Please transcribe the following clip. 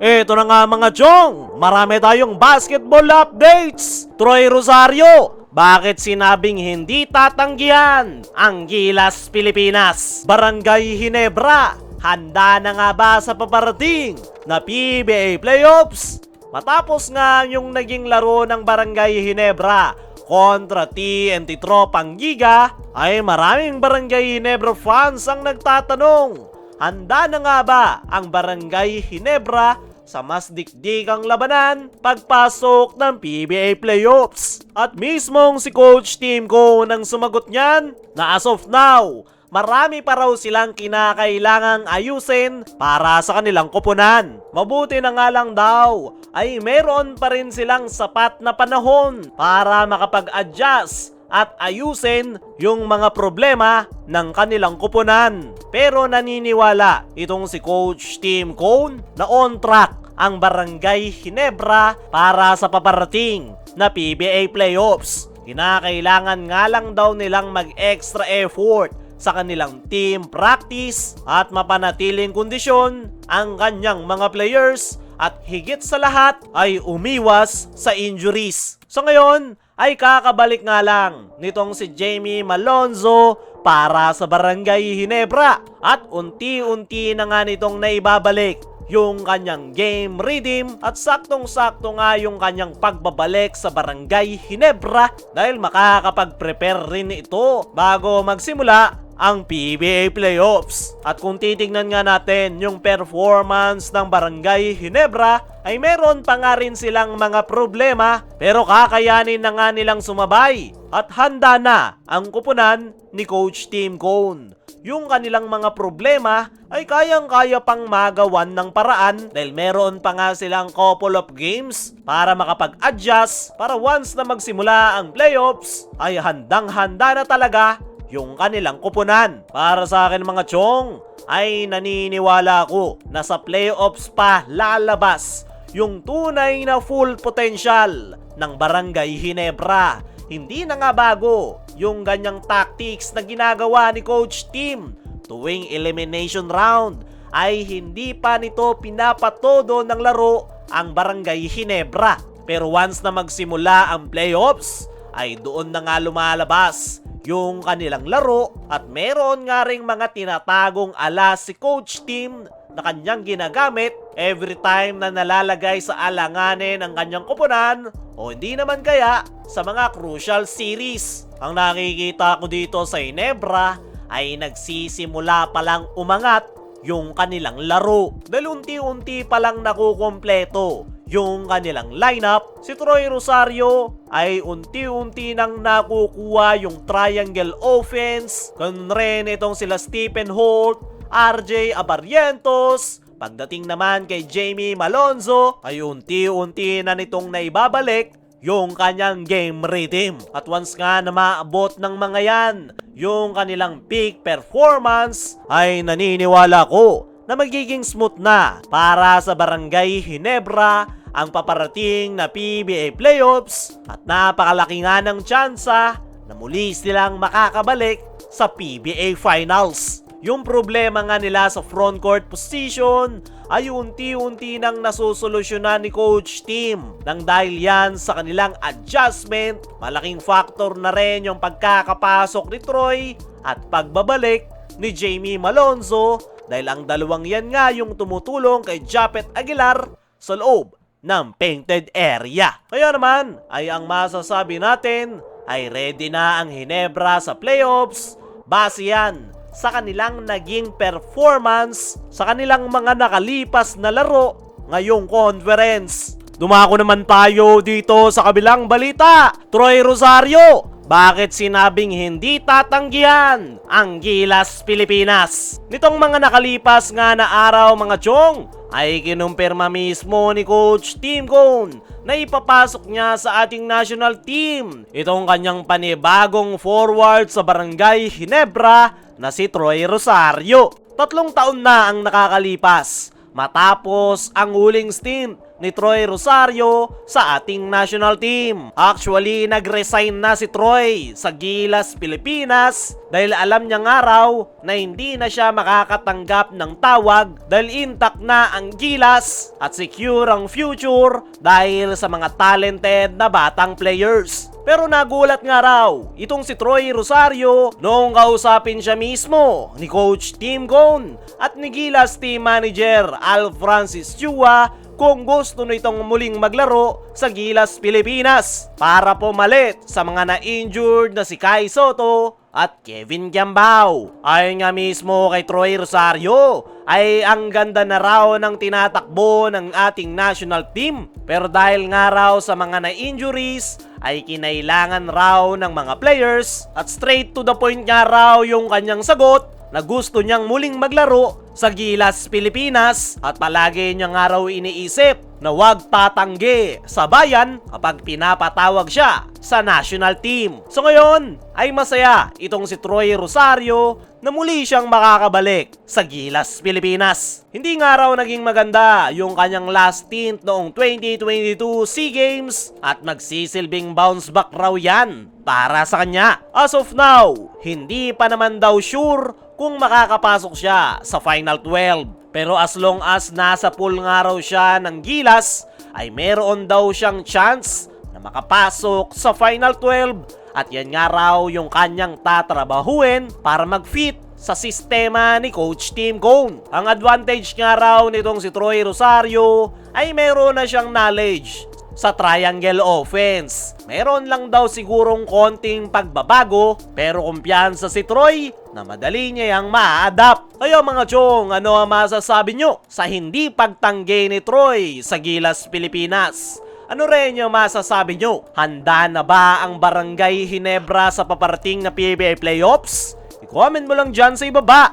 Eto na nga mga chong, marami tayong basketball updates. Troy Rosario, bakit sinabing hindi tatanggihan ang Gilas Pilipinas? Barangay Ginebra, handa na nga ba sa paparating na PBA playoffs? Matapos nga yung naging laro ng Barangay Ginebra kontra TNT Tropang Giga, ay maraming Barangay Ginebra fans ang nagtatanong, handa na nga ba ang Barangay Ginebra sa mas dikdikang labanan pagpasok ng PBA playoffs? At mismong si Coach Tim Cone ang sumagot niyan na as of now, marami pa raw silang kinakailangang ayusin para sa kanilang koponan. Mabuti na nga lang daw ay meron pa rin silang sapat na panahon para makapag-adjust at ayusin yung mga problema ng kanilang koponan. Pero naniniwala itong si Coach Tim Cone na on track ang Barangay Ginebra para sa paparating na PBA playoffs. Kinakailangan nga lang daw nilang mag-extra effort sa kanilang team practice at mapanatiling kondisyon ang kanyang mga players at higit sa lahat ay umiwas sa injuries. So ngayon ay kakabalik nga lang nitong si Jamie Malonzo para sa Barangay Ginebra at unti-unti na nga nitong naibabalik yung kanyang game rhythm at saktong-sakto nga yung kanyang pagbabalik sa Barangay Ginebra dahil makakapag-prepare rin ito bago magsimula ang PBA playoffs. At kung titignan nga natin yung performance ng Barangay Ginebra, ay meron pa nga rin silang mga problema pero kakayanin na nga nilang sumabay at handa na ang kupunan ni Coach Tim Cone. Yung kanilang mga problema ay kayang-kaya pang magawan ng paraan dahil meron pa nga silang couple of games para makapag-adjust para once na magsimula ang playoffs ay handang-handa na talaga yung kanilang koponan. Para sa akin mga chong, ay naniniwala ako na sa playoffs pa lalabas yung tunay na full potential ng Barangay Ginebra. Hindi na nga bago yung ganyang tactics na ginagawa ni Coach Tim tuwing elimination round ay hindi pa nito pinapatodo ng laro ang Barangay Ginebra. Pero once na magsimula ang playoffs ay doon na nga lumalabas yung kanilang laro at meron nga ring mga tinatagong alas si Coach Tim na kanyang ginagamit every time na nalalagay sa alanganin ang kanyang koponan o hindi naman kaya sa mga crucial series. Ang nakikita ko dito sa Ginebra ay nagsisimula palang umangat yung kanilang laro dahil unti-unti palang nakukompleto yung kanilang lineup. Si Troy Rosario ay unti-unti nang nakukuha yung triangle offense. Ganun rin itong sila Stephen Holt, RJ Abarrientos. Pagdating naman kay Jamie Malonzo ay unti-unti na nitong naibabalik yung kanyang game rhythm. At once nga na maabot ng mga yan yung kanilang peak performance ay naniniwala ko na magiging smooth na para sa Barangay Ginebra ang paparating na PBA playoffs at napakalaki nga ng tsansa na muli silang makakabalik sa PBA finals. Yung problema nga nila sa frontcourt position ay unti-unti nang nasusolusyonan ni Coach Tim. Nang dahil yan sa kanilang adjustment, malaking factor na rin yung pagkakapasok ni Troy at pagbabalik ni Jamie Malonzo dahil ang dalawang yan nga yung tumutulong kay Japet Aguilar sa loob ng painted area. Kaya naman ay ang masasabi natin ay ready na ang Ginebra sa playoffs base yan sa kanilang naging performance sa kanilang mga nakalipas na laro ngayong conference. Dumako naman tayo dito sa kabilang balita. Troy Rosario, bakit sinabing hindi tatanggihan ang Gilas Pilipinas? Nitong mga nakalipas nga na araw mga chong, ay kinumpirma mismo ni Coach Tim Cone na ipapasok niya sa ating national team itong kanyang panibagong forward sa Barangay Ginebra na si Troy Rosario. 3 taon na ang nakakalipas matapos ang huling stint ni Troy Rosario sa ating national team. Actually, nag-resign na si Troy sa Gilas Pilipinas dahil alam niya nga raw na hindi na siya makakatanggap ng tawag dahil intact na ang Gilas at secure ang future dahil sa mga talented na batang players. Pero nagulat nga raw itong si Troy Rosario noong kausapin siya mismo ni Coach Tim Cone at ni Gilas Team Manager Al Francis Chua kung gusto nitong muling maglaro sa Gilas Pilipinas para pumalit sa mga na-injured na si Kai Soto at Kevin Giambao. Ayon nga mismo kay Troy Rosario ay ang ganda na raw ng tinatakbo ng ating national team. Pero dahil nga raw sa mga na-injuries ay kinailangan raw ng mga players at straight to the point nga raw yung kanyang sagot na gusto niyang muling maglaro sa Gilas Pilipinas at palagi niya nga raw iniisip na huwag tatanggi sa bayan kapag pinapatawag siya sa national team. So ngayon ay masaya itong si Troy Rosario na muli siyang makakabalik sa Gilas Pilipinas. Hindi nga raw naging maganda yung kanyang last stint noong 2022 SEA Games at magsisilbing bounce back raw yan para sa kanya. As of now, hindi pa naman daw sure kung makakapasok siya sa Final 12. Pero as long as nasa pool nga raw siya ng Gilas, ay meron daw siyang chance na makapasok sa Final 12 at yan nga raw yung kanyang tatrabahuin para mag-fit sa sistema ni Coach Tim Cone. Ang advantage nga raw nitong si Troy Rosario ay meron na siyang knowledge sa triangle offense. Meron lang daw sigurong konting pagbabago pero kumpiyansa si Troy na madali niya yang ma-adapt. Kaya mga chong, ano ang masasabi nyo sa hindi pagtanggi ni Troy sa Gilas Pilipinas? Ano rin yung masasabi nyo? Handa na ba ang Barangay Ginebra sa paparating na PBA Playoffs? I-comment mo lang dyan sa ibaba.